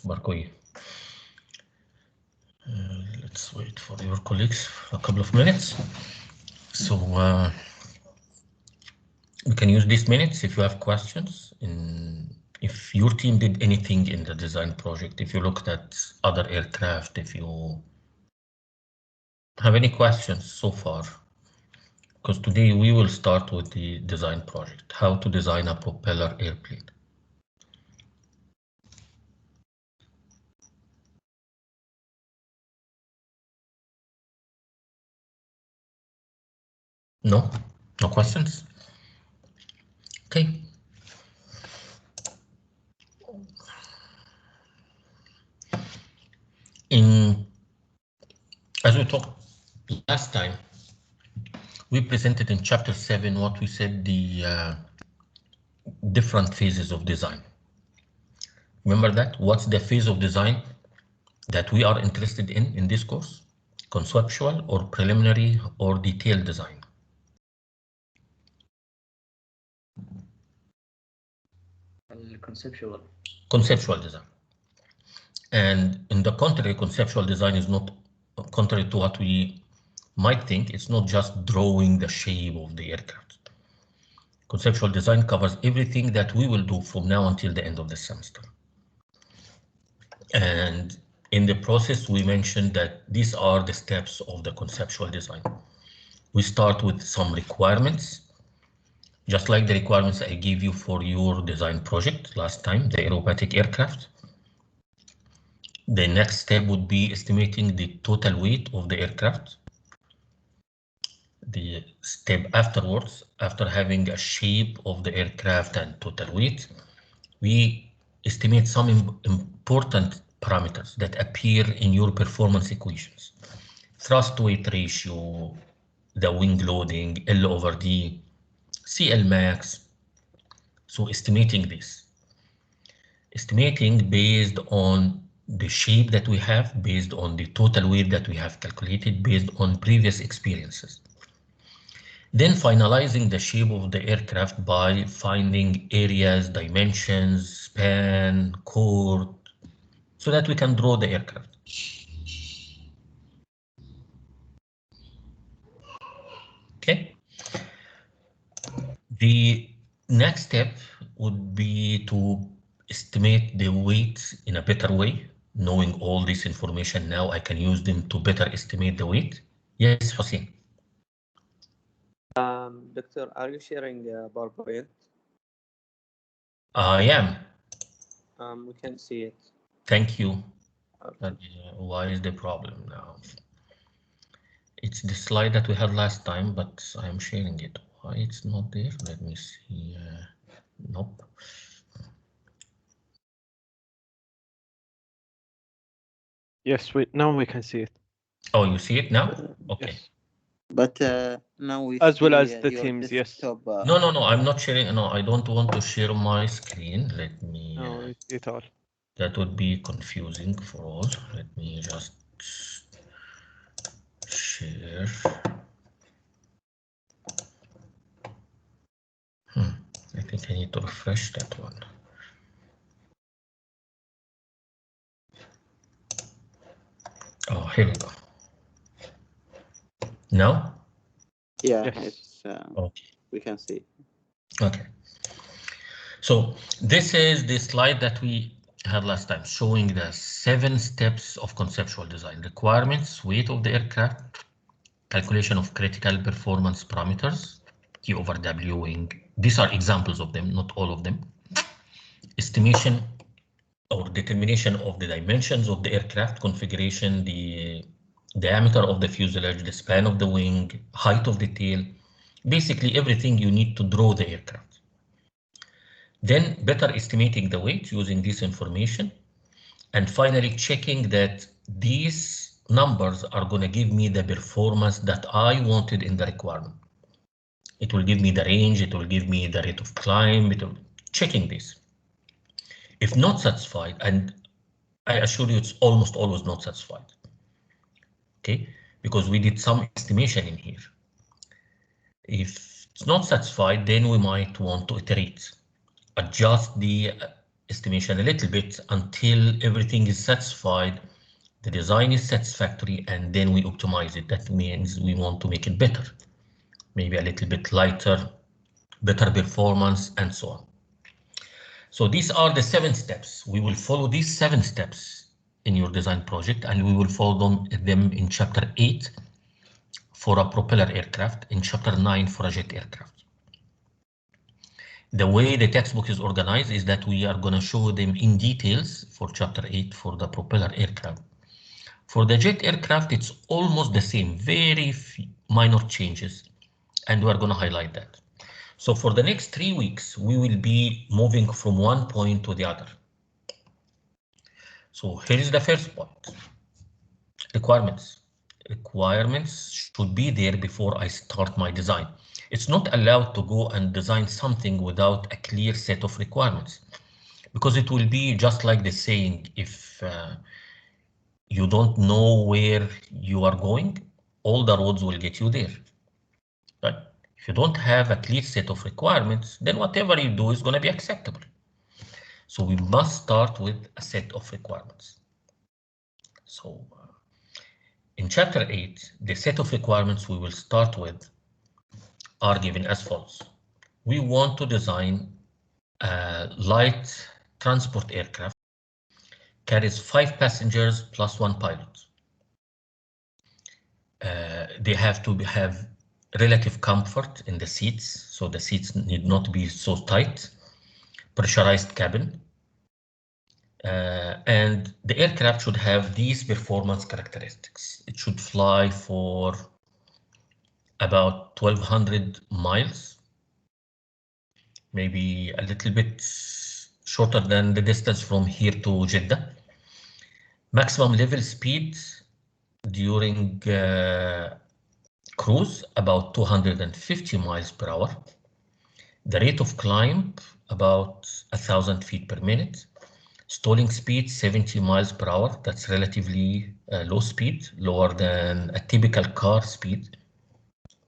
Barkoy. Let's wait for your colleagues for a couple of minutes. So we can use these minutes if you have questions. If your team did anything in the design project, if you looked at other aircraft, if you have any questions so far. Because today we will start with the design project, how to design a propeller airplane. No? No questions? Okay. As we talked last time, we presented in chapter 7 what we said the different phases of design. Remember that? What's the phase of design that we are interested in this course? Conceptual or preliminary or detailed design? Conceptual. Conceptual design. And in the contrary, conceptual design is not contrary to what we might think. It's not just drawing the shape of the aircraft. Conceptual design covers everything that we will do from now until the end of the semester. And in the process, we mentioned that these are the steps of the conceptual design. We start with some requirements, just like the requirements I gave you for your design project last time, the aerobatic aircraft. The next step would be estimating the total weight of the aircraft. The step afterwards, after having a shape of the aircraft and total weight, we estimate some important parameters that appear in your performance equations. Thrust weight ratio, the wing loading, L over D, CL max. So estimating this. Estimating based on the shape that we have, based on the total weight that we have calculated, based on previous experiences. Then finalizing the shape of the aircraft by finding areas, dimensions, span, chord, so that we can draw the aircraft. Okay. The next step would be to estimate the weight in a better way. Knowing all this information now, I can use them to better estimate the weight. Yes, Hussein. Doctor, are you sharing PowerPoint? I am. We can't see it. Thank you. Okay. Why is the problem now? It's the slide that we had last time, but I'm sharing it. Why it's not there? Let me see. Nope. Yes, now we can see it. Oh, you see it now? Okay. Yes. But now we as well as see, the your teams, yes. desktop, No, I'm not sharing. No, I don't want to share my screen. Let me. No, it all. That would be confusing for all. Let me just share. I think I need to refresh that one. Oh, here we go. Now? yeah, Yes. it's Okay. we can see. Okay. So this is the slide that we had last time, showing the 7 steps of conceptual design: requirements, weight of the aircraft, calculation of critical performance parameters, Q over W wing. These are examples of them, not all of them. Estimation or determination of the dimensions of the aircraft configuration, the diameter of the fuselage, the span of the wing, height of the tail, basically everything you need to draw the aircraft. Then better estimating the weight using this information, and finally checking that these numbers are going to give me the performance that I wanted in the requirement. It will give me the range, it will give me the rate of climb, checking this. If not satisfied, and I assure you it's almost always not satisfied, okay, because we did some estimation in here. If it's not satisfied, then we might want to iterate, adjust the estimation a little bit until everything is satisfied, the design is satisfactory, and then we optimize it. That means we want to make it better, maybe a little bit lighter, better performance, and so on. So these are the 7 steps. We will follow these 7 steps in your design project, and we will follow them in chapter 8 for a propeller aircraft, in chapter 9 for a jet aircraft. The way the textbook is organized is that we are going to show them in details for chapter 8 for the propeller aircraft. For the jet aircraft, it's almost the same, very minor changes, and we are going to highlight that. So for the next 3 weeks, we will be moving from one point to the other. So here is the first point. Requirements. Requirements should be there before I start my design. It's not allowed to go and design something without a clear set of requirements, because it will be just like the saying, if you don't know where you are going, all the roads will get you there. But if you don't have a clear set of requirements, then whatever you do is going to be acceptable. So we must start with a set of requirements. So in chapter 8, the set of requirements we will start with are given as follows. We want to design a light transport aircraft, carries 5 passengers plus 1 pilot. They have to have relative comfort in the seats, so the seats need not be so tight, pressurized cabin, and the aircraft should have these performance characteristics. It should fly for about 1200 miles, maybe a little bit shorter than the distance from here to Jeddah. Maximum level speed during cruise about 250 miles per hour. The rate of climb about 1,000 feet per minute. Stalling speed 70 miles per hour. That's relatively low speed, lower than a typical car speed,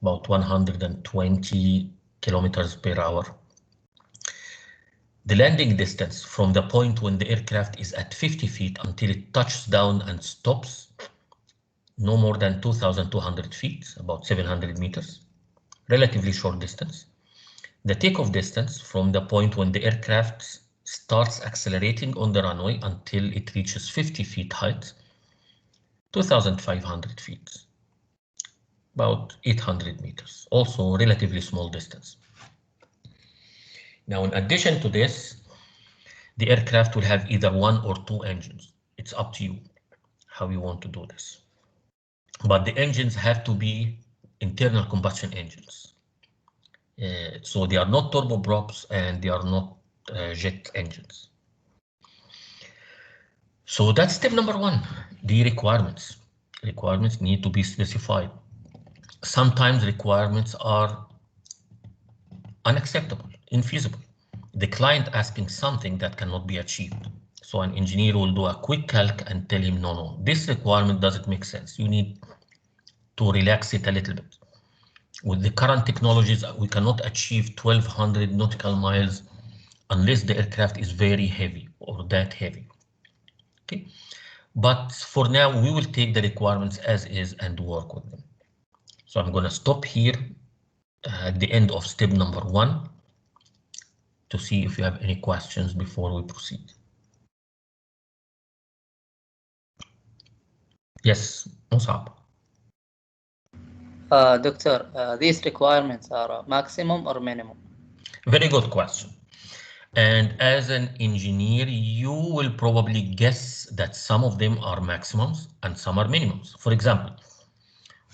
about 120 kilometers per hour. The landing distance from the point when the aircraft is at 50 feet until it touches down and stops, no more than 2,200 feet, about 700 meters, relatively short distance. The takeoff distance from the point when the aircraft starts accelerating on the runway until it reaches 50 feet height, 2,500 feet, about 800 meters, also relatively small distance. Now, in addition to this, the aircraft will have either 1 or 2 engines. It's up to you how you want to do this. But the engines have to be internal combustion engines. So they are not turboprops and they are not jet engines. So that's step number 1, the requirements. Requirements need to be specified. Sometimes requirements are unacceptable, infeasible. The client asking something that cannot be achieved. So an engineer will do a quick calc and tell him, no, this requirement doesn't make sense. You need to relax it a little bit. With the current technologies, we cannot achieve 1,200 nautical miles unless the aircraft is very heavy or that heavy. Okay, but for now, we will take the requirements as is and work with them. So I'm going to stop here at the end of step number 1 to see if you have any questions before we proceed. Yes, Musab. Doctor, these requirements are maximum or minimum? Very good question. And as an engineer, you will probably guess that some of them are maximums and some are minimums. For example,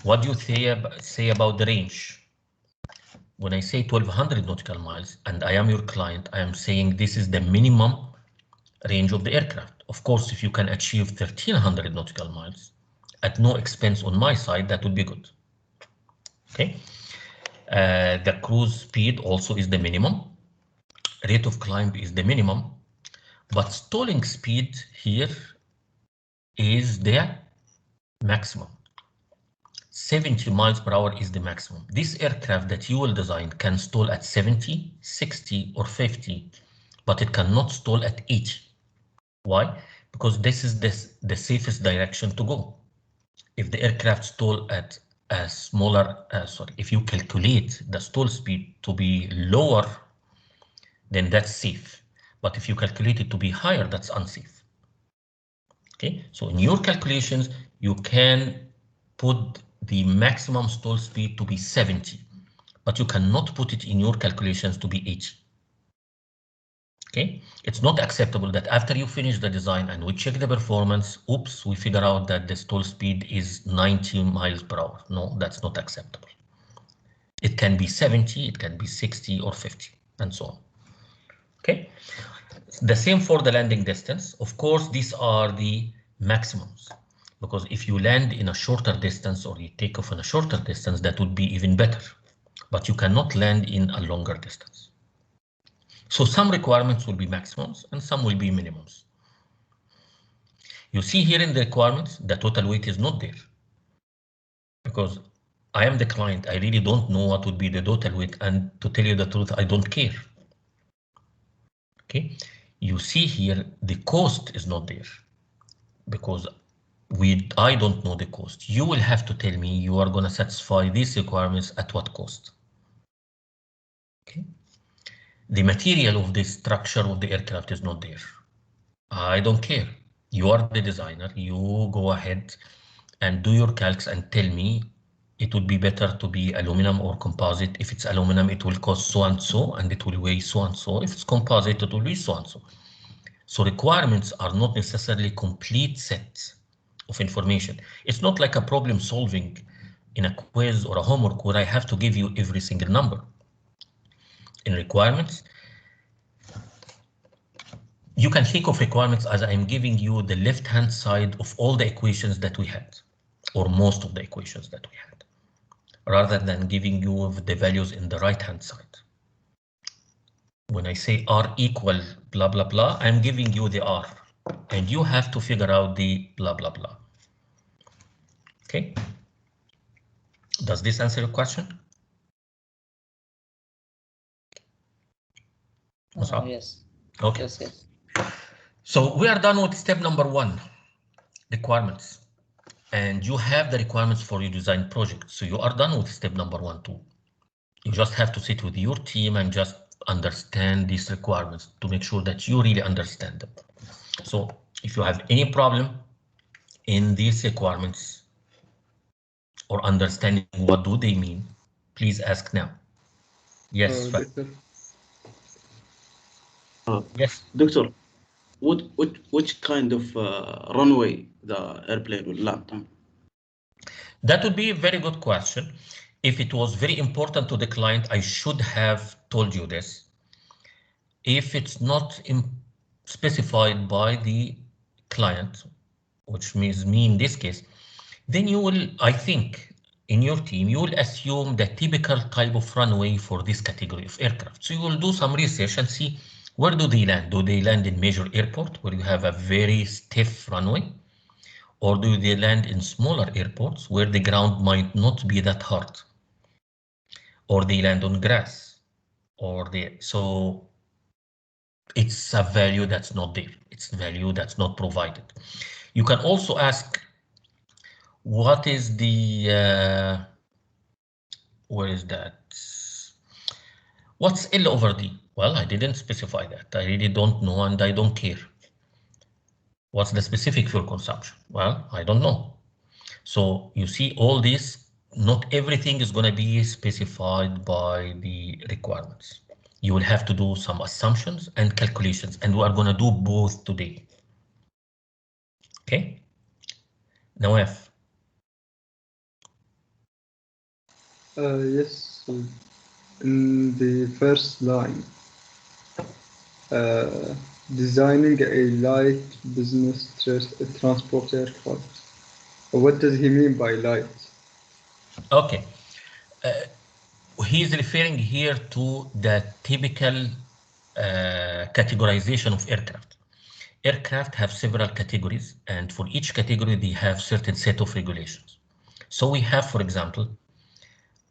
what do you say about the range? When I say 1,200 nautical miles and I am your client, I am saying this is the minimum range of the aircraft. Of course, if you can achieve 1,300 nautical miles at no expense on my side, that would be good. Okay. The cruise speed also is the minimum. Rate of climb is the minimum, but stalling speed here is the maximum. 70 miles per hour is the maximum. This aircraft that you will design can stall at 70, 60, or 50, but it cannot stall at 80. Why? Because this is the safest direction to go. If the aircraft stall at a smaller, if you calculate the stall speed to be lower, then that's safe. But if you calculate it to be higher, that's unsafe. Okay, so in your calculations, you can put the maximum stall speed to be 70, but you cannot put it in your calculations to be 80. Okay, it's not acceptable that after you finish the design and we check the performance, oops, we figure out that the stall speed is 90 miles per hour. No, that's not acceptable. It can be 70, it can be 60 or 50, and so on. Okay, the same for the landing distance. Of course, these are the maximums, because if you land in a shorter distance or you take off in a shorter distance, that would be even better, but you cannot land in a longer distance. So some requirements will be maximums and some will be minimums. You see here in the requirements, the total weight is not there, because I am the client. I really don't know what would be the total weight, and to tell you the truth, I don't care. Okay, you see here the cost is not there, because I don't know the cost. You will have to tell me you are going to satisfy these requirements at what cost. Okay, the material of the structure of the aircraft is not there. I don't care. You are the designer. You go ahead and do your calcs and tell me it would be better to be aluminum or composite. If it's aluminum, it will cost so and so, and it will weigh so and so. If it's composite, it will be so and so. So requirements are not necessarily complete sets of information. It's not like a problem solving in a quiz or a homework where I have to give you every single number. In requirements, you can think of requirements as I'm giving you the left-hand side of all the equations that we had, or most of the equations that we had, rather than giving you the values in the right-hand side. When I say R equal blah, blah, blah, I'm giving you the R, and you have to figure out the blah, blah, blah. Okay. Does this answer your question? Yes. Okay. Yes, yes. So we are done with step number 1, requirements. And you have the requirements for your design project. So you are done with step number 1 too. You just have to sit with your team and just understand these requirements to make sure that you really understand them. So if you have any problem in these requirements or understanding what do they mean, please ask now. Yes. Doctor. Yes. Doctor, which kind of runway the airplane will land on? That would be a very good question. If it was very important to the client, I should have told you this. If it's not specified by the client, which means me in this case, then you will, I think, in your team, you will assume the typical type of runway for this category of aircraft. So you will do some research and see where do they land? Do they land in major airport where you have a very stiff runway? Or do they land in smaller airports where the ground might not be that hard? Or they land on grass? So it's a value that's not there. It's value that's not provided. You can also ask, what is the, where is that? What's L over D? Well, I didn't specify that. I really don't know, and I don't care. What's the specific fuel consumption? Well, I don't know. So you see all this, not everything is going to be specified by the requirements. You will have to do some assumptions and calculations, and we are going to do both today. Okay. Now, Yes, in the first line, designing a light business transport aircraft. What does he mean by light? Okay. He's referring here to the typical categorization of aircraft. Aircraft have several categories, and for each category, they have certain set of regulations. So we have, for example,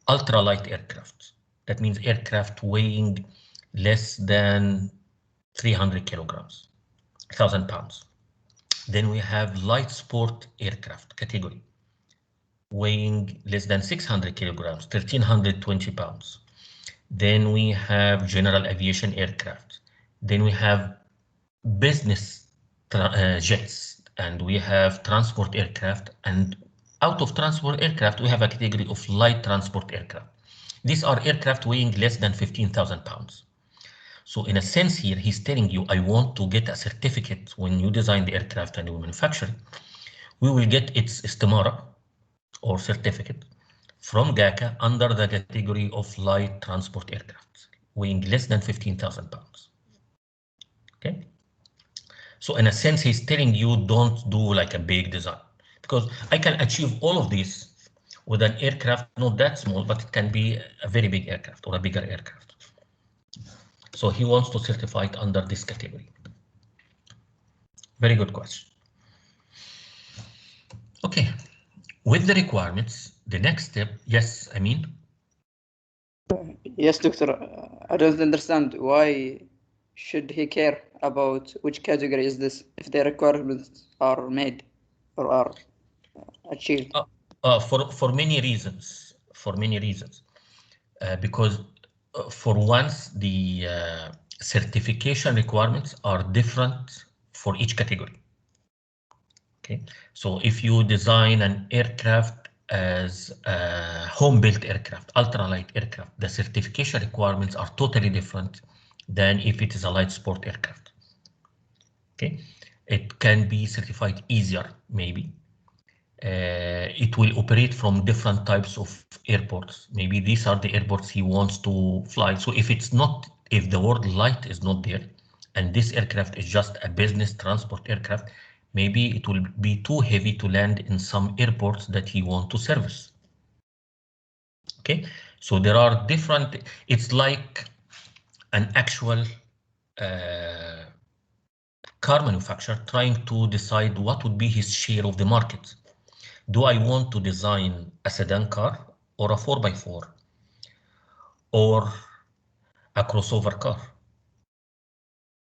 ultralight aircraft. That means aircraft weighing less than 300 kilograms, 1,000 pounds. Then we have light sport aircraft category, weighing less than 600 kilograms, 1,320 pounds. Then we have general aviation aircraft. Then we have business jets, and we have transport aircraft. And out of transport aircraft, we have a category of light transport aircraft. These are aircraft weighing less than 15,000 pounds. So in a sense here, he's telling you, I want to get a certificate when you design the aircraft and you manufacture it. We will get its istimara or certificate from GACA under the category of light transport aircraft, weighing less than 15,000 pounds. Okay. So in a sense, he's telling you don't do like a big design, because I can achieve all of these with an aircraft not that small, but it can be a very big aircraft or a bigger aircraft. So he wants to certify it under this category. Very good question. Okay, with the requirements, the next step, yes, Amin? Yes, doctor. I don't understand why should he care about which category is this if the requirements are made or are achieved? For many reasons. Because for once, the certification requirements are different for each category. Okay, so if you design an aircraft as a home-built aircraft, ultralight aircraft, the certification requirements are totally different than if it is a light sport aircraft. Okay, it can be certified easier, maybe. It will operate from different types of airports. Maybe these are the airports he wants to fly. So if the word light is not there, and this aircraft is just a business transport aircraft, maybe it will be too heavy to land in some airports that he wants to service. Okay, so there are different, it's like an actual car manufacturer trying to decide what would be his share of the market. Do I want to design a sedan car or a 4x4 or a crossover car?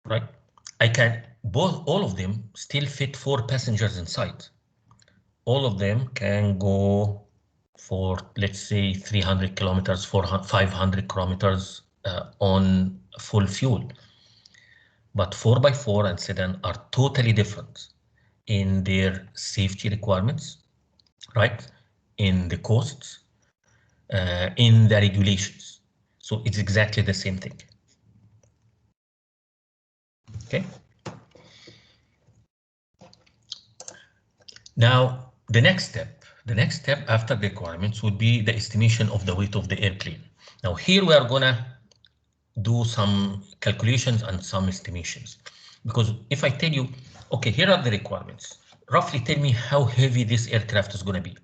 Right? I can all of them still fit 4 passengers inside. All of them can go for, let's say, 300 kilometers, 500 kilometers on full fuel. But 4x4 and sedan are totally different in their safety requirements, right? In the costs, in the regulations. So it's exactly the same thing. Okay. Now, the next step after the requirements would be the estimation of the weight of the airplane. Now, here we are gonna do some calculations and some estimations, because if I tell you, okay, here are the requirements, roughly tell me how heavy this aircraft is gonna be.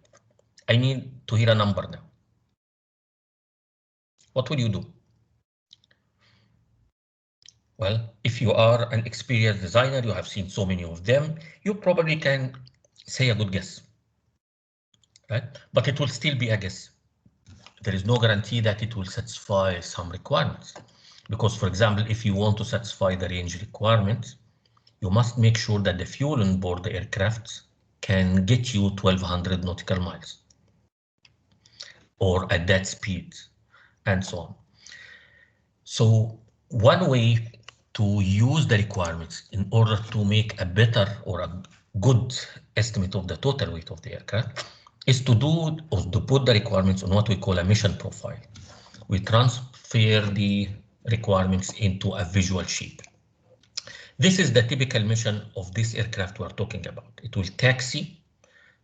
I need to hear a number now. What will you do? Well, if you are an experienced designer, you have seen so many of them, you probably can say a good guess, right? But it will still be a guess. There is no guarantee that it will satisfy some requirements. Because, for example, if you want to satisfy the range requirements, you must make sure that the fuel on board the aircraft can get you 1,200 nautical miles, or at that speed, and so on. So one way to use the requirements in order to make a better or a good estimate of the total weight of the aircraft is to do or to put the requirements on what we call a mission profile. We transfer the requirements into a visual sheet. This is the typical mission of this aircraft we're talking about. It will taxi,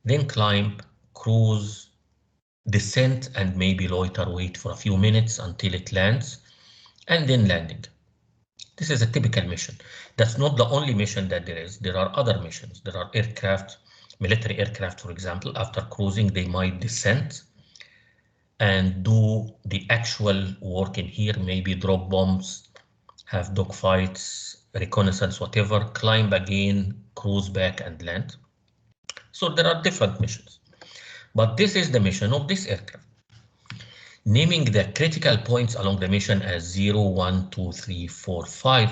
then climb, cruise, descent, and maybe loiter, wait for a few minutes until it lands, and then landing. This is a typical mission. That's not the only mission that there is. There are other missions. There are aircraft, military aircraft, for example, after cruising, they might descend and do the actual work in here, maybe drop bombs, have dogfights, reconnaissance, whatever, climb again, cruise back and land. So there are different missions. But this is the mission of this aircraft. Naming the critical points along the mission as 0, 1, 2, 3, 4, 5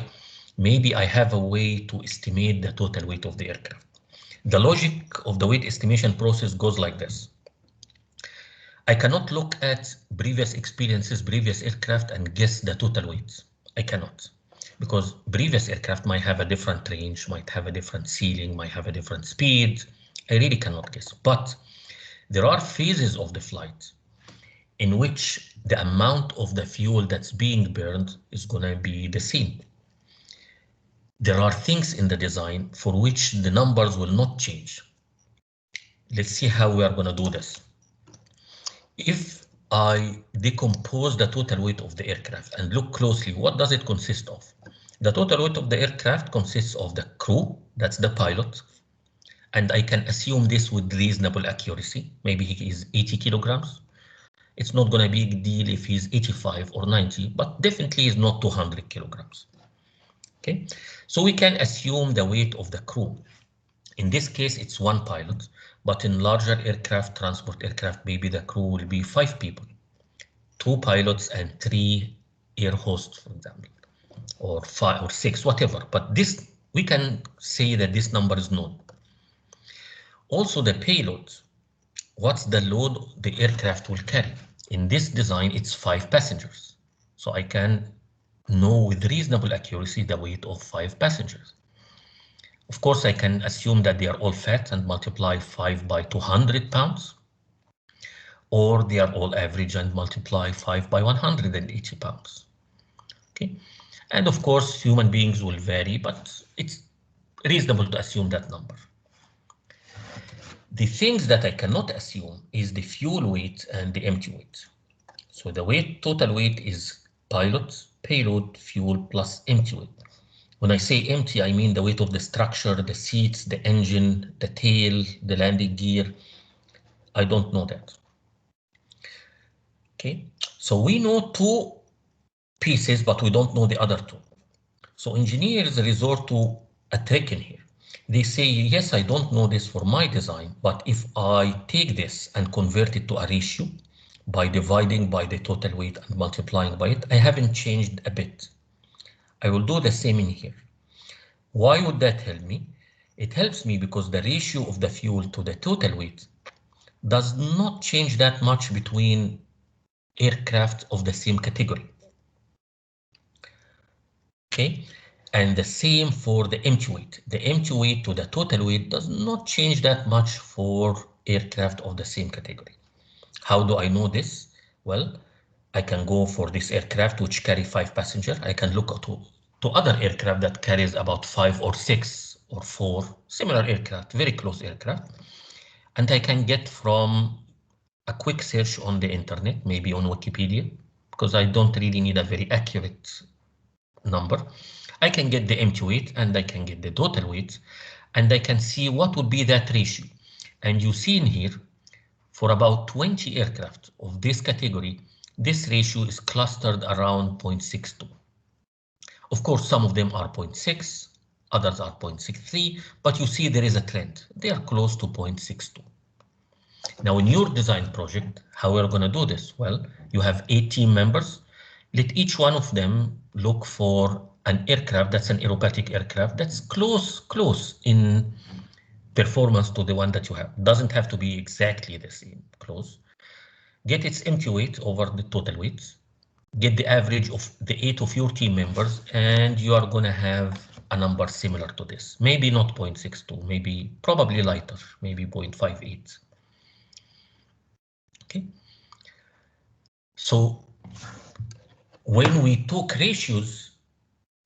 maybe I have a way to estimate the total weight of the aircraft. The logic of the weight estimation process goes like this. I cannot look at previous experiences, previous aircraft, and guess the total weight. I cannot, because previous aircraft might have a different range, might have a different ceiling, might have a different speed. I really cannot guess. But there are phases of the flight in which the amount of the fuel that's being burned is going to be the same. There are things in the design for which the numbers will not change. Let's see how we are going to do this. If I decompose the total weight of the aircraft and look closely, what does it consist of? The total weight of the aircraft consists of the crew, that's the pilot, and I can assume this with reasonable accuracy. Maybe he is 80 kilograms. It's not going to be a big deal if he's 85 or 90, but definitely is not 200 kilograms. Okay, so we can assume the weight of the crew. In this case, it's one pilot, but in larger aircraft, transport aircraft, maybe the crew will be 5 people, 2 pilots and 3 air hosts, for example, or 5 or 6, whatever. But this, we can say that this number is known. Also, the payload, what's the load the aircraft will carry? In this design, it's 5 passengers. So I can know with reasonable accuracy the weight of 5 passengers. Of course, I can assume that they are all fat and multiply 5 by 200 pounds, or they are all average and multiply 5 by 180 pounds. Okay, and of course, human beings will vary, but it's reasonable to assume that number. The things that I cannot assume is the fuel weight and the empty weight. So the weight, total weight is pilot, payload, fuel plus empty weight. When I say empty, I mean the weight of the structure, the seats, the engine, the tail, the landing gear. I don't know that. Okay, so we know 2 pieces, but we don't know the other 2. So engineers resort to a trick in here. They say, yes, I don't know this for my design, but if I take this and convert it to a ratio by dividing by the total weight and multiplying by it, I haven't changed a bit. I will do the same in here. Why would that help me? It helps me because the ratio of the fuel to the total weight does not change that much between aircraft of the same category. Okay, and the same for the empty weight. The empty weight to the total weight does not change that much for aircraft of the same category. How do I know this? Well, I can go for this aircraft which carry 5 passengers. I can look to other aircraft that carries about 5 or 6 or 4 similar aircraft, very close aircraft. And I can get from a quick search on the internet, maybe on Wikipedia, because I don't really need a very accurate number. I can get the empty weight and I can get the total weight, and I can see what would be that ratio. And you see in here, for about 20 aircraft of this category, this ratio is clustered around 0.62. Of course, some of them are 0.6, others are 0.63, but you see there is a trend. They are close to 0.62. Now, in your design project, how we're going to do this? Well, you have 8 team members. Let each one of them look for an aircraft that's an aerobatic aircraft that's close in performance to the one that you have. Doesn't have to be exactly the same, close. Get its empty weight over the total weight. Get the average of the 8 of your team members, and you are going to have a number similar to this. Maybe not 0.62, maybe probably lighter, maybe 0.58. Okay. So when we talk ratios,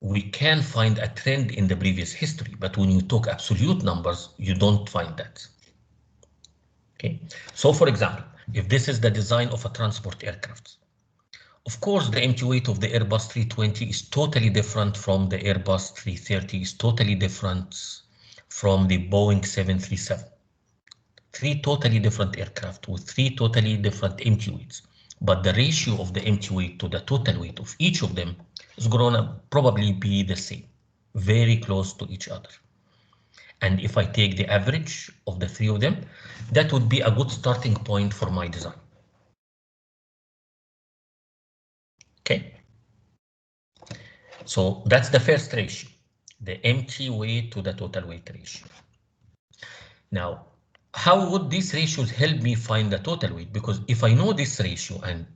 we can find a trend in the previous history, but when you talk absolute numbers, you don't find that. Okay. So for example, if this is the design of a transport aircraft, of course, the empty weight of the Airbus 320 is totally different from the Airbus 330, is totally different from the Boeing 737. 3 totally different aircraft with 3 totally different empty weights. But the ratio of the empty weight to the total weight of each of them is going to probably be the same, very close to each other. And if I take the average of the 3 of them, that would be a good starting point for my design. Okay, so that's the first ratio. the empty weight to the total weight ratio. Now, how would these ratios help me find the total weight? Because if I know this ratio, and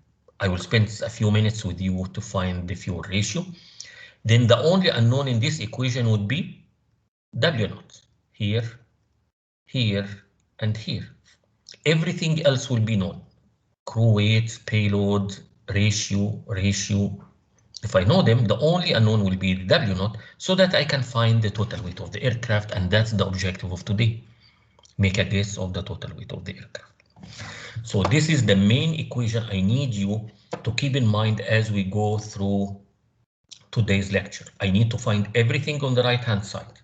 I will spend a few minutes with you to find the fuel ratio, then the only unknown in this equation would be W naught, here, here, and here. Everything else will be known. Crew weight, payload, ratio. If I know them, the only unknown will be the W naught, so that I can find the total weight of the aircraft, and that's the objective of today. Make a guess of the total weight of the aircraft. So this is the main equation I need you to keep in mind as we go through today's lecture. I need to find everything on the right hand side.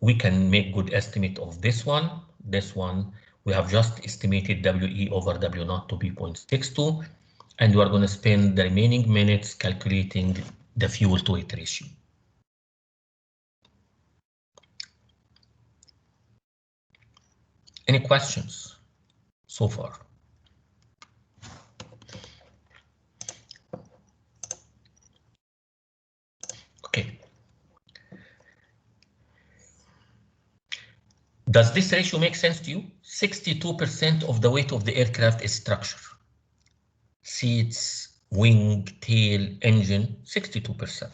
We can make good estimate of this one. We have just estimated WE over W naught to be 0.62, and we are going to spend the remaining minutes calculating the fuel to weight ratio. Any questions so far? Okay. Does this ratio make sense to you? 62% of the weight of the aircraft is structure. Seats, wing, tail, engine, 62%.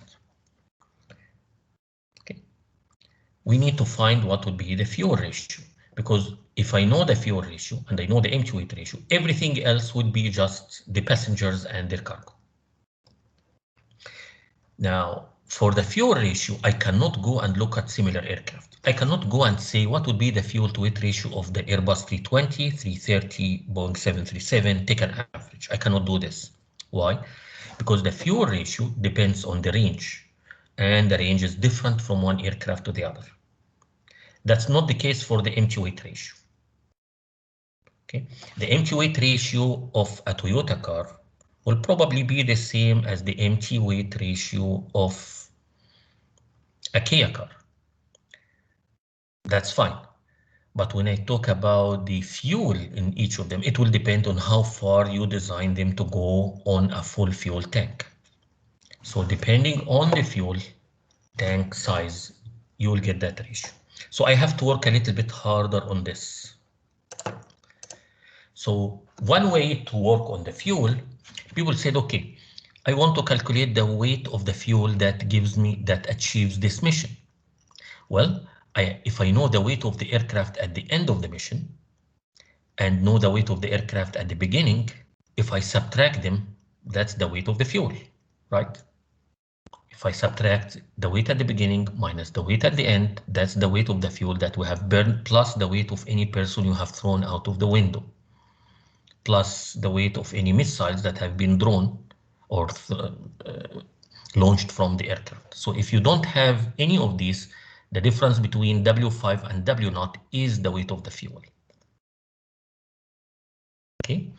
Okay. We need to find what would be the fuel ratio, because if I know the fuel ratio and I know the empty weight ratio, everything else would be just the passengers and their cargo. Now, for the fuel ratio, I cannot go and look at similar aircraft. I cannot go and say what would be the fuel to weight ratio of the Airbus 320, 330, Boeing 737, take an average. I cannot do this. Why? Because the fuel ratio depends on the range, and the range is different from one aircraft to the other. That's not the case for the empty weight ratio. Okay, the empty weight ratio of a Toyota car will probably be the same as the empty weight ratio of a Kia car. That's fine. But when I talk about the fuel in each of them, it will depend on how far you design them to go on a full fuel tank. So depending on the fuel tank size, you will get that ratio. So I have to work a little bit harder on this. So one way to work on the fuel, people said, okay, I want to calculate the weight of the fuel that achieves this mission. Well, if I know the weight of the aircraft at the end of the mission and know the weight of the aircraft at the beginning, if I subtract them, that's the weight of the fuel, right? If I subtract the weight at the beginning minus the weight at the end, that's the weight of the fuel that we have burned, plus the weight of any person you have thrown out of the window, plus the weight of any missiles that have been drawn or launched from the aircraft. So if you don't have any of these, the difference between W5 and W naught is the weight of the fuel. Okay,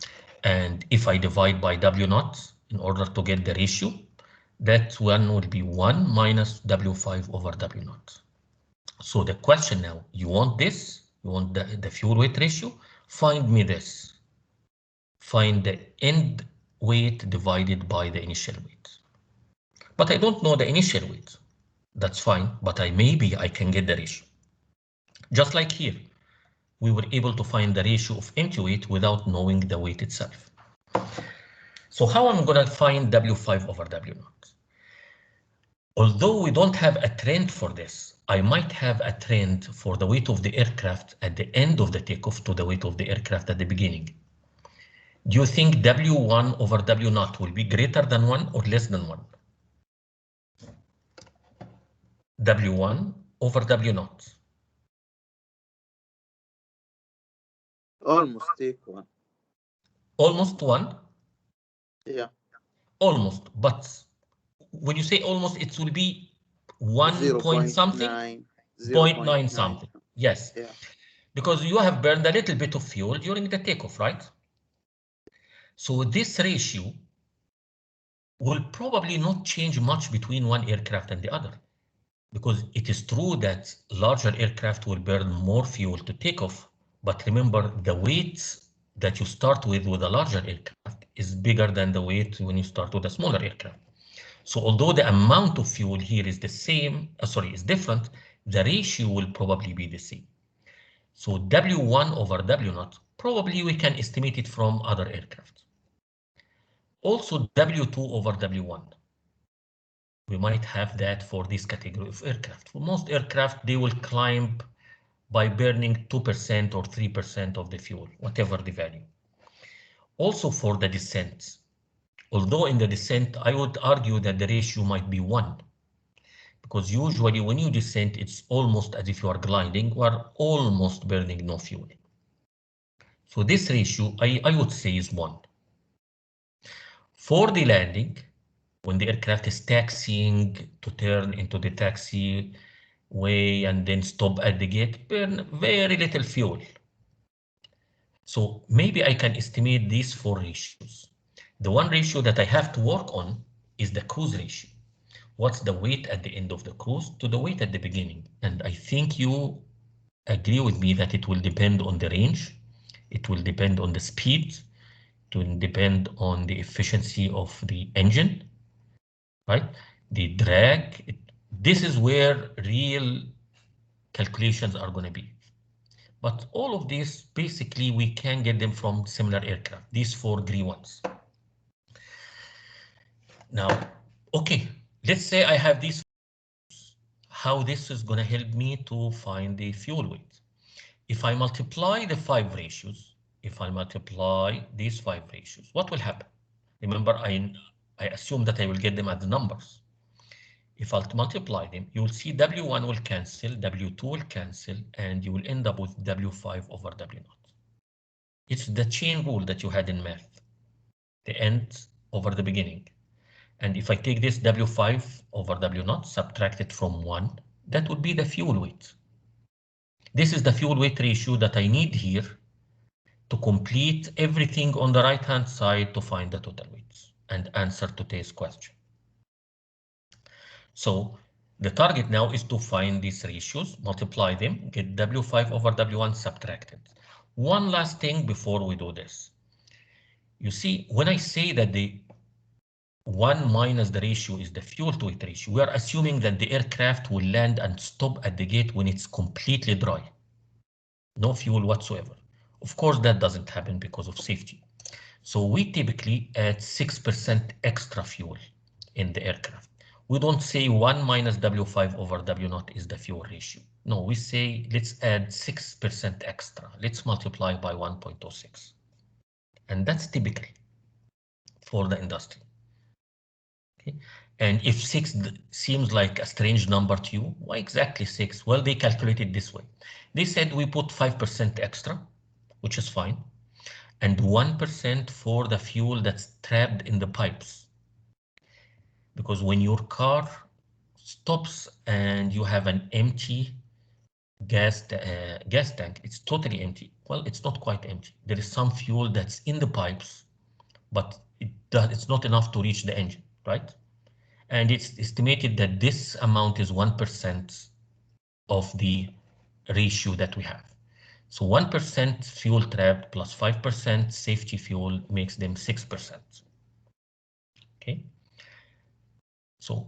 and if I divide by W naught in order to get the ratio, that one will be 1 minus W5 over W naught. So the question now, you want this, you want the fuel weight ratio, find me this. Find the end weight divided by the initial weight. But I don't know the initial weight. That's fine, but maybe I can get the ratio. Just like here, we were able to find the ratio of empty weight without knowing the weight itself. So how I'm going to find W5 over W naught? Although we don't have a trend for this, I might have a trend for the weight of the aircraft at the end of the takeoff to the weight of the aircraft at the beginning. Do you think W1 over W naught will be greater than 1 or less than 1? W1 over W naught. Almost equal. Almost 1? Yeah. Almost, but when you say almost, it will be 1 point something? 0.9 something. Yes. Yeah. Because you have burned a little bit of fuel during the takeoff, right? So this ratio will probably not change much between one aircraft and the other, because it is true that larger aircraft will burn more fuel to take off. But remember, the weight that you start with a larger aircraft is bigger than the weight when you start with a smaller aircraft. So although the amount of fuel here is the same, is different, the ratio will probably be the same. So W1 over W0, probably we can estimate it from other aircraft. Also W2 over W1. We might have that for this category of aircraft. For most aircraft, they will climb by burning 2% or 3% of the fuel, whatever the value. Also for the descent, although in the descent, I would argue that the ratio might be 1, because usually when you descend, it's almost as if you are gliding or almost burning no fuel. So this ratio, I would say, is 1. For the landing, when the aircraft is taxiing to turn into the taxi way and then stop at the gate, burn very little fuel. So maybe I can estimate these 4 ratios. The one ratio that I have to work on is the cruise ratio. What's the weight at the end of the cruise to the weight at the beginning? And I think you agree with me that it will depend on the range. It will depend on the speed. It will depend on the efficiency of the engine, right? The drag. This is where real calculations are going to be. But all of these, basically, we can get them from similar aircraft, these 4 green ones. Now, okay, let's say I have these. How this is going to help me to find the fuel weight. If I multiply the 5 ratios, if I multiply these 5 ratios, what will happen? Remember, I assume that I will get them as numbers. If I multiply them, you will see W1 will cancel, W2 will cancel, and you will end up with W5 over W0. It's the chain rule that you had in math, the end over the beginning. And if I take this W5 over W0, subtract it from 1, that would be the fuel weight. This is the fuel weight ratio that I need here to complete everything on the right-hand side to find the total weights and answer today's question. So the target now is to find these ratios, multiply them, get W5 over W1 subtracted. One last thing before we do this. You see, when I say that the 1 minus the ratio is the fuel to weight ratio, we are assuming that the aircraft will land and stop at the gate when it's completely dry. No fuel whatsoever. Of course, that doesn't happen because of safety. So we typically add 6% extra fuel in the aircraft. We don't say 1 minus W5 over W0 is the fuel ratio. No, we say let's add 6% extra. Let's multiply by 1.06. And that's typical for the industry. Okay. And if 6 seems like a strange number to you, why exactly 6? Well, they calculated this way. They said we put 5% extra, which is fine, and 1% for the fuel that's trapped in the pipes. Because when your car stops and you have an empty gas tank, it's totally empty. Well, it's not quite empty. There is some fuel that's in the pipes, but it's not enough to reach the engine, right? And it's estimated that this amount is 1% of the ratio that we have. So 1% fuel trapped plus 5% safety fuel makes them 6%. Okay. So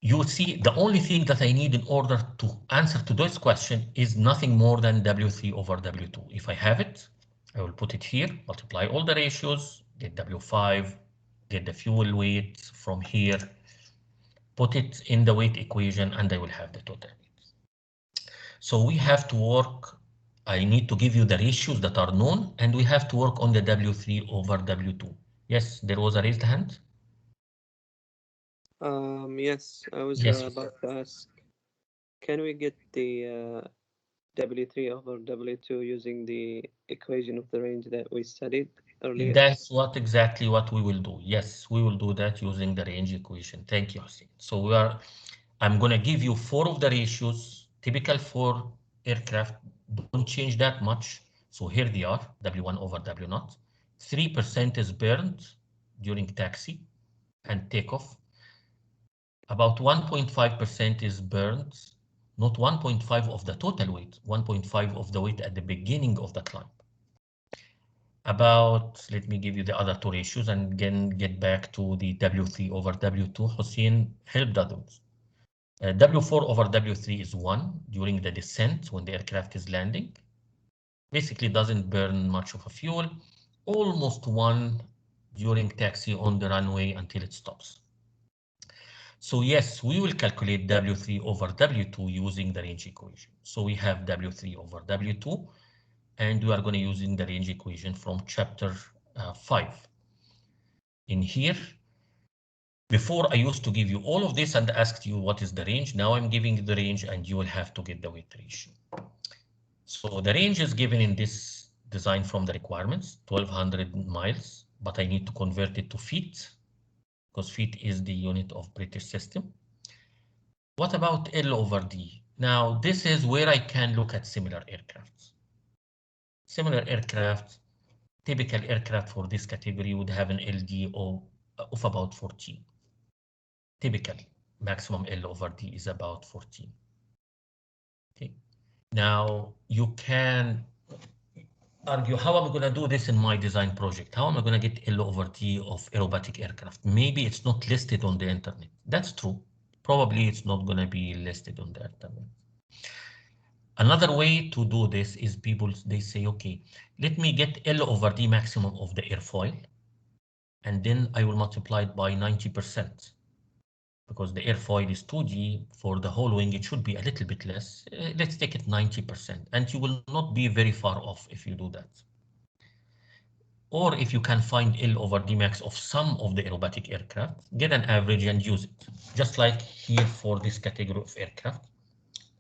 you see the only thing that I need in order to answer to this question is nothing more than W3 over W2. If I have it, I will put it here, multiply all the ratios, get W5, get the fuel weight from here, put it in the weight equation, and I will have the total weight. So we have to work, I need to give you the ratios that are known, and we have to work on the W3 over W2. Yes, there was a raised hand. Yes, I was Yes. about to ask, can we get the W3 over W2 using the equation of the range that we studied earlier? That's exactly what we will do. Yes, we will do that using the range equation. Thank you, Hussein. So I'm going to give you 4 of the ratios, typical for aircraft, don't change that much. So here they are, W1 over W0. 3% is burned during taxi and takeoff. About 1.5% is burned, not 1.5 of the total weight, 1.5 of the weight at the beginning of the climb. let me give you the other two ratios and again get back to the W3 over W2. Hussein helped others. W4 over W3 is 1 during the descent when the aircraft is landing. Basically doesn't burn much of a fuel. Almost 1 during taxi on the runway until it stops. So yes, we will calculate W3 over W2 using the range equation. So we have W3 over W2, and we are going to using the range equation from chapter 5. In here, before I used to give you all of this and asked you what is the range. Now I'm giving you the range and you will have to get the weight ratio. So the range is given in this design from the requirements, 1200 miles, but I need to convert it to feet because feet is the unit of British system. What about L over D? Now this is where I can look at similar aircraft. Similar aircraft, typical aircraft for this category would have an LD of about 14. Typical maximum L over D is about 14. Okay. Now you can argue, how am I going to do this in my design project? How am I going to get L over D of aerobatic aircraft? Maybe it's not listed on the internet. That's true. Probably it's not going to be listed on the internet. Another way to do this is people, they say, okay, let me get L over D maximum of the airfoil, and then I will multiply it by 90%. Because the airfoil is 2G, for the whole wing, it should be a little bit less. Let's take it 90%, and you will not be very far off if you do that. Or if you can find L over D max of some of the aerobatic aircraft, get an average and use it. Just like here for this category of aircraft,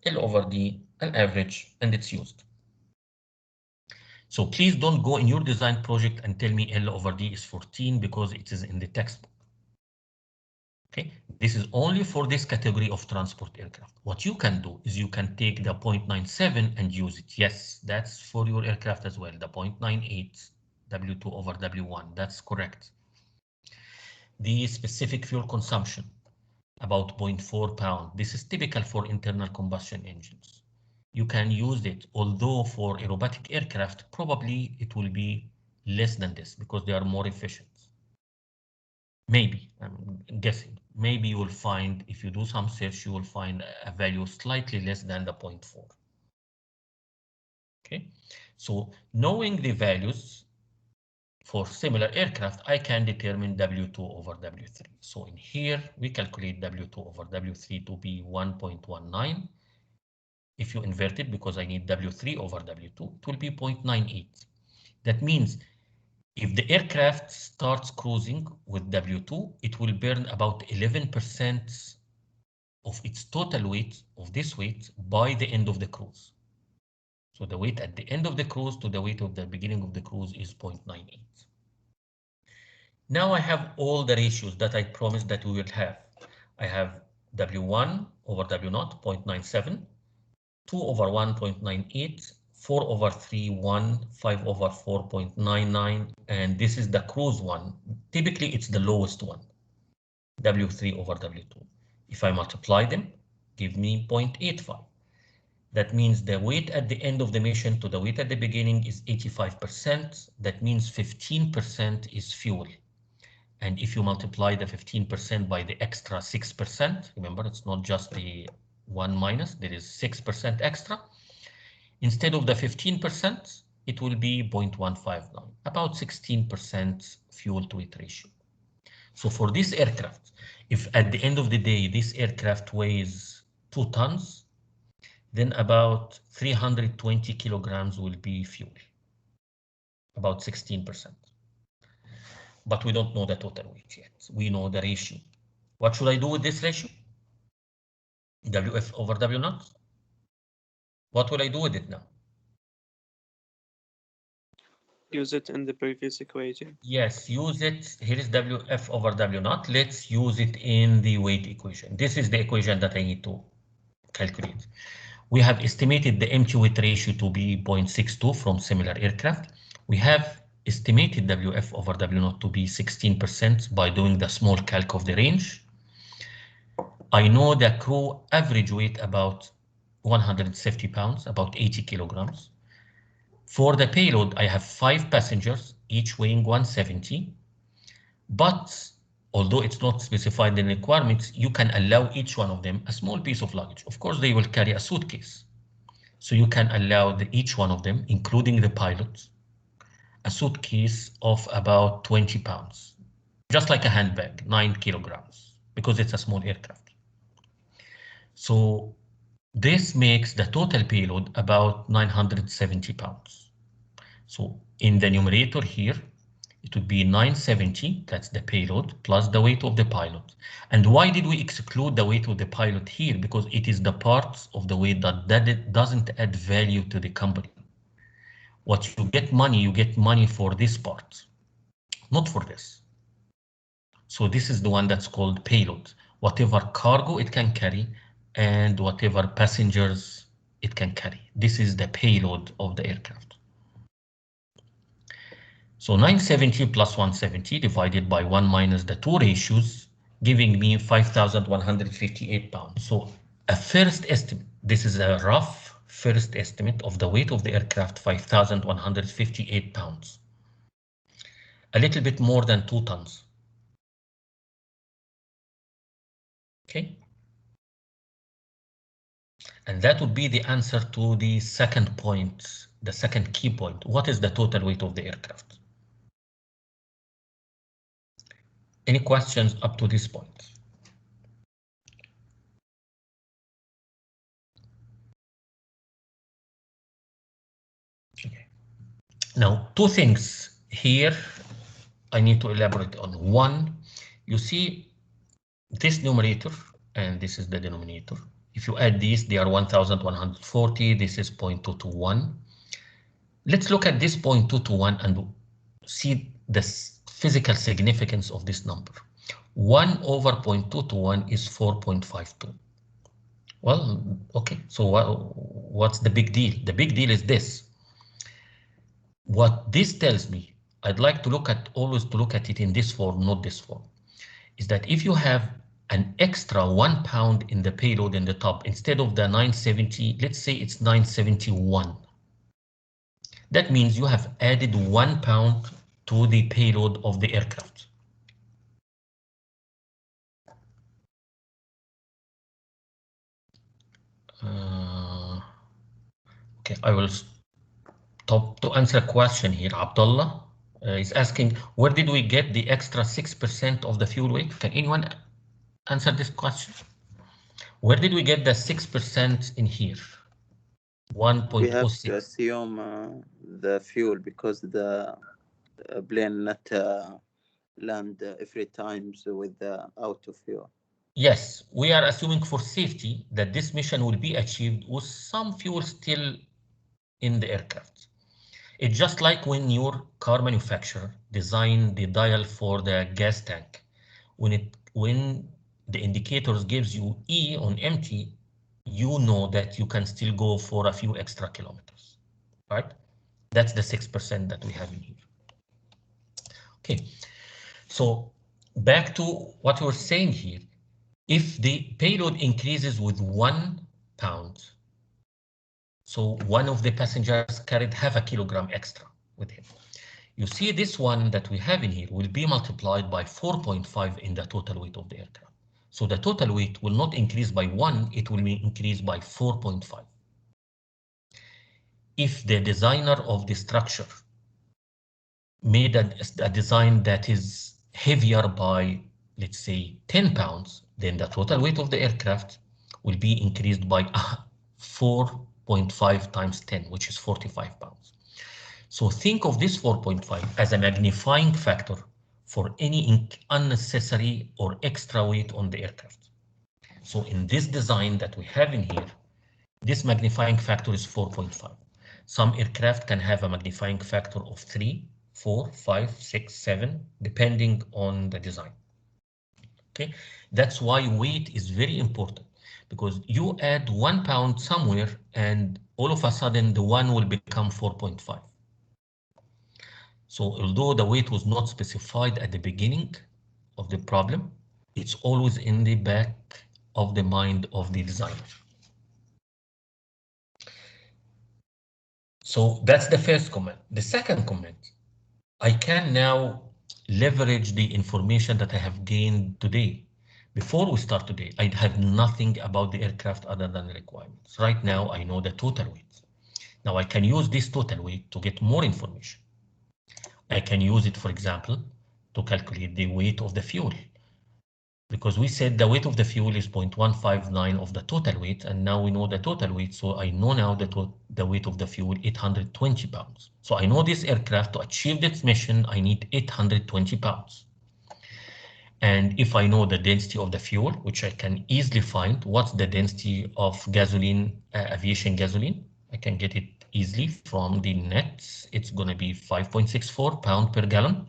L over D, an average, and it's used. So please don't go in your design project and tell me L over D is 14 because it is in the textbook. Okay, this is only for this category of transport aircraft. What you can do is you can take the 0.97 and use it. Yes, that's for your aircraft as well. The 0.98 W2 over W1, that's correct. The specific fuel consumption, about 0.4 pound. This is typical for internal combustion engines. You can use it, although for aerobatic aircraft, probably it will be less than this because they are more efficient. Maybe, I'm guessing, maybe you will find, if you do some search, you will find a value slightly less than the 0.4. Okay, so knowing the values for similar aircraft, I can determine W2 over W3. So in here, we calculate W2 over W3 to be 1.19. If you invert it, because I need W3 over W2, it will be 0.98. That means if the aircraft starts cruising with W2, it will burn about 11% of its total weight, of this weight, by the end of the cruise. So the weight at the end of the cruise to the weight of the beginning of the cruise is 0.98. Now I have all the ratios that I promised that we would have. I have W1 over W0, 0.97, 2 over 1.98, 4 over 3, 1, 5 over 4.99, and this is the cruise one. Typically, it's the lowest one, W3 over W2. If I multiply them, give me 0.85. That means the weight at the end of the mission to the weight at the beginning is 85%. That means 15% is fuel. And if you multiply the 15% by the extra 6%, remember, it's not just the 1 minus, there is 6% extra. Instead of the 15%, it will be 0.159, about 16% fuel to weight ratio. So for this aircraft, if at the end of the day, this aircraft weighs 2 tons, then about 320 kilograms will be fuel, about 16%. But we don't know the total weight yet. We know the ratio. What should I do with this ratio? WF over W0? What will I do with it now? Use it in the previous equation. Yes, use it. Here is WF over W0. Let's use it in the weight equation. This is the equation that I need to calculate. We have estimated the empty weight ratio to be 0.62 from similar aircraft. We have estimated WF over W0 to be 16% by doing the small calc of the range. I know the crew average weight about 150 pounds, about 80 kilograms. For the payload, I have 5 passengers each weighing 170. But although it's not specified in the requirements, you can allow each one of them a small piece of luggage. Of course, they will carry a suitcase. So you can allow each one of them, including the pilots, a suitcase of about 20 pounds, just like a handbag, 9 kilograms, because it's a small aircraft. So this makes the total payload about 970 pounds. So in the numerator here, it would be 970, that's the payload, plus the weight of the pilot. And why did we exclude the weight of the pilot here? Because it is the parts of the weight that doesn't add value to the company. What you get money for this part, not for this. So this is the one that's called payload. Whatever cargo it can carry and whatever passengers it can carry. This is the payload of the aircraft. So 970 plus 170 divided by 1 minus the two ratios, giving me 5,158 pounds. So a first estimate, this is a rough first estimate of the weight of the aircraft, 5,158 pounds. A little bit more than 2 tons. Okay. And that would be the answer to the second point, the second key point. What is the total weight of the aircraft? Any questions up to this point? Okay. Now, two things here I need to elaborate on. One, you see this numerator and this is the denominator. If you add these, they are 1,140. This is 0.221. Let's look at this 0.221 and see the physical significance of this number. 1 over 0.221 is 4.52. Well, okay, so what's the big deal? The big deal is this. What this tells me, I'd like to always look at it in this form, not this form, is that if you have an extra 1 pound in the payload in the top, instead of the 970, let's say it's 971. That means you have added 1 pound to the payload of the aircraft. Okay, I will stop to answer a question here. Abdullah is asking, where did we get the extra 6% of the fuel weight? Can anyone answer this question? Where did we get the 6% in here? 1.06. We have to assume the fuel because the plane not land every time with out of fuel. Yes, we are assuming for safety that this mission will be achieved with some fuel still in the aircraft. It's just like when your car manufacturer designed the dial for the gas tank. When the indicators gives you E on empty, you know that you can still go for a few extra kilometers, right? That's the 6% that we have in here. Okay, so back to what we're saying here. If the payload increases with 1 pound, so one of the passengers carried half a kilogram extra with him. You see this one that we have in here will be multiplied by 4.5 in the total weight of the aircraft. So the total weight will not increase by 1, it will be increased by 4.5. If the designer of the structure made a design that is heavier by, let's say, 10 pounds, then the total weight of the aircraft will be increased by 4.5 times 10, which is 45 pounds. So think of this 4.5 as a magnifying factor for any unnecessary or extra weight on the aircraft. So in this design that we have in here, this magnifying factor is 4.5. Some aircraft can have a magnifying factor of 3, 4, 5, 6, 7, depending on the design. Okay, that's why weight is very important, because you add 1 pound somewhere and all of a sudden the one will become 4.5. So although the weight was not specified at the beginning of the problem, it's always in the back of the mind of the designer. So that's the first comment. The second comment, I can now leverage the information that I have gained today. Before we start today, I have nothing about the aircraft other than the requirements. Right now, I know the total weight. Now I can use this total weight to get more information. I can use it, for example, to calculate the weight of the fuel. Because we said the weight of the fuel is 0.159 of the total weight, and now we know the total weight, so I know now that the weight of the fuel 820 pounds. So I know this aircraft, to achieve its mission, I need 820 pounds. And if I know the density of the fuel, which I can easily find, what's the density of gasoline, aviation gasoline, I can get it easily from the nets. It's going to be 5.64 pound per gallon.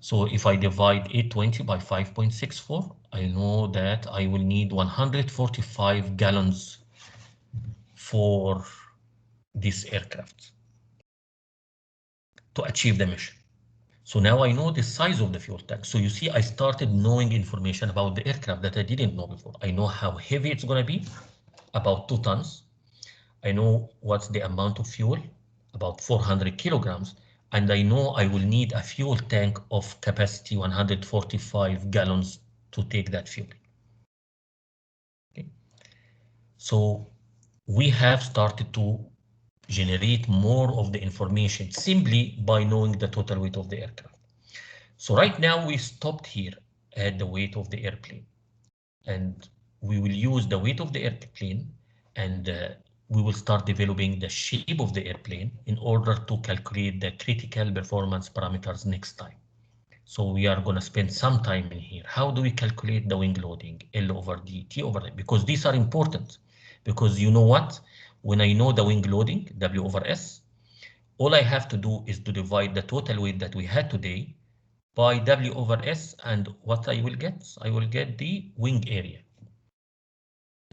So if I divide 820 by 5.64, I know that I will need 145 gallons for this aircraft to achieve the mission. So now I know the size of the fuel tank. So you see, I started knowing information about the aircraft that I didn't know before. I know how heavy it's going to be, about 2 tons. I know what's the amount of fuel, about 400 kilograms. And I know I will need a fuel tank of capacity 145 gallons to take that fuel. Okay. So we have started to generate more of the information simply by knowing the total weight of the aircraft. So right now we stopped here at the weight of the airplane, and we will use the weight of the airplane, and we will start developing the shape of the airplane in order to calculate the critical performance parameters next time. So we are going to spend some time in here. How do we calculate the wing loading, L over D, T over D? Because these are important. Because you know what? When I know the wing loading, W over S, all I have to do is to divide the total weight that we had today by W over S, and what I will get? I will get the wing area.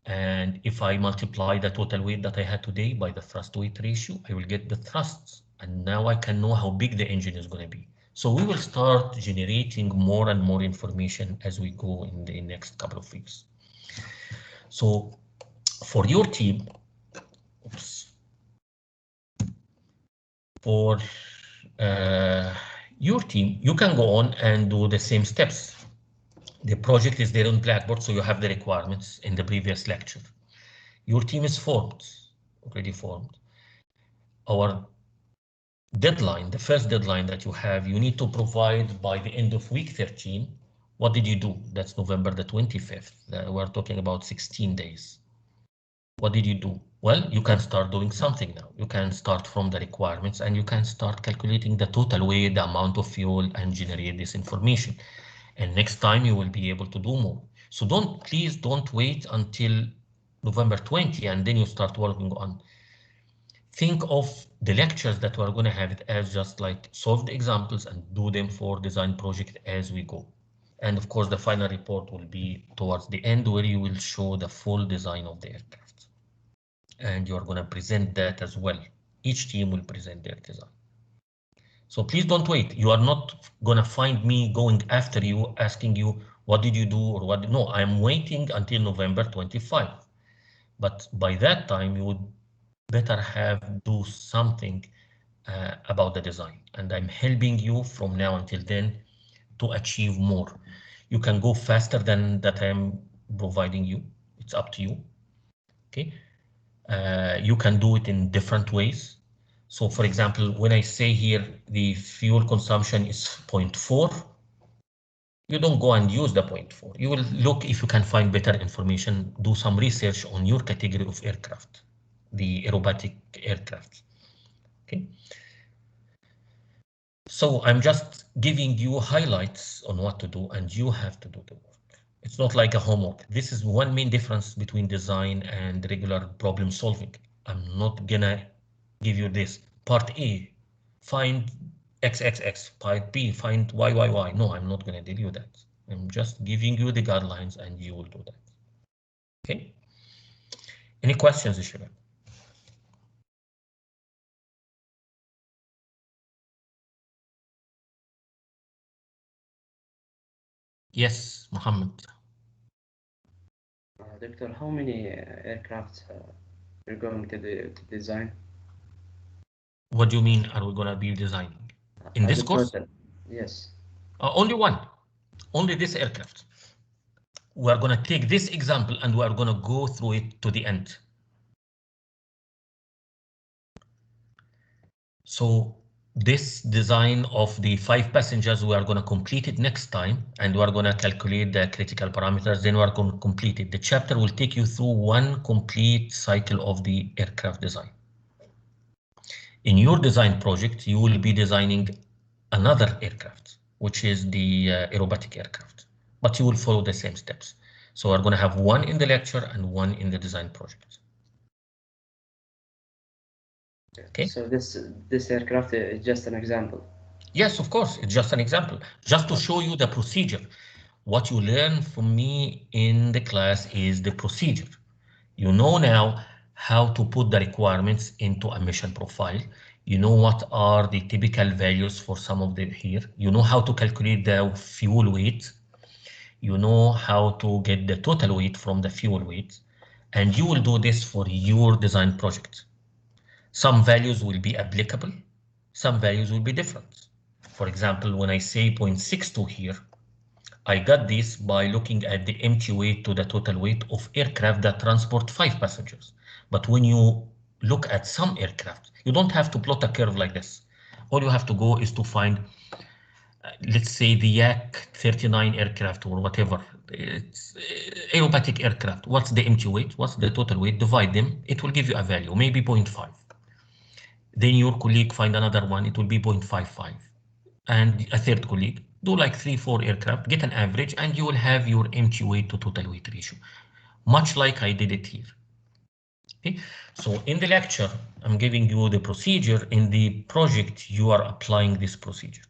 And if I multiply the total weight that I had today by the thrust weight ratio, I will get the thrusts. And now I can know how big the engine is going to be. So we will start generating more and more information as we go in the next couple of weeks. So for your team, your team, you can go on and do the same steps. The project is there on Blackboard, so you have the requirements in the previous lecture. Your team is formed, already formed. Our deadline, the first deadline that you have, you need to provide by the end of week 13. What did you do? That's November the 25th. We're talking about 16 days. What did you do? Well, you can start doing something now. You can start from the requirements and you can start calculating the total weight, the amount of fuel, and generate this information. And next time you will be able to do more. So please don't wait until November 20 and then you start working on. Think of the lectures that we're going to have it as just like solve the examples and do them for design project as we go. And of course, the final report will be towards the end where you will show the full design of the aircraft. And you're going to present that as well. Each team will present their design. So please don't wait. You are not going to find me going after you, asking you, what did you do or what? No, I'm waiting until November 25. But by that time, you would better do something about the design. And I'm helping you from now until then to achieve more. You can go faster than that I'm providing you. It's up to you. Okay. You can do it in different ways. So for example, when I say here the fuel consumption is 0.4, you don't go and use the 0.4. You will look if you can find better information, do some research on your category of aircraft, the aerobatic aircraft. Okay. So I'm just giving you highlights on what to do, and you have to do the work. It's not like a homework. This is one main difference between design and regular problem solving. I'm not gonna give you this. Part A, find XXX. Part B, find YYY. No, I'm not gonna tell you that. I'm just giving you the guidelines and you will do that. Okay. Any questions, Ishira? Yes, Mohammed. Doctor, how many aircraft are going to design? What do you mean, are we gonna be designing? In this As a course? total, yes. Only one, only this aircraft. We are going to take this example and we are going to go through it to the end. So this design of the 5 passengers, we are going to complete it next time, and we are going to calculate the critical parameters. Then we are going to complete it. The chapter will take you through one complete cycle of the aircraft design. In your design project, you will be designing another aircraft, which is the aerobatic aircraft, but you will follow the same steps. So we're going to have one in the lecture and one in the design project. Okay. So this aircraft is just an example. Yes, of course, it's just an example, just to show you the procedure. What you learn from me in the class is the procedure. You know now how to put the requirements into a mission profile. You know what are the typical values for some of them here. You know how to calculate the fuel weight. You know how to get the total weight from the fuel weight, and you will do this for your design project. Some values will be applicable, some values will be different. For example, when I say 0.62 here, I got this by looking at the empty weight to the total weight of aircraft that transport 5 passengers. But when you look at some aircraft, you don't have to plot a curve like this. All you have to go is to find let's say the Yak 39 aircraft or whatever, it's aerobatic aircraft. What's the empty weight? What's the total weight? Divide them. It will give you a value, maybe 0.5. Then your colleague find another one. It will be 0.55. And a third colleague do like 3-4 aircraft, get an average, and you will have your empty weight to total weight ratio, much like I did it here. Okay, so in the lecture, I'm giving you the procedure. In the project, you are applying this procedure.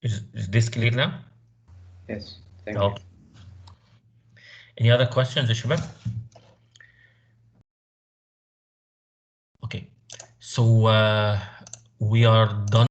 Is this clear now? Yes, thank you. Any other questions, Shabab? Okay, so we are done.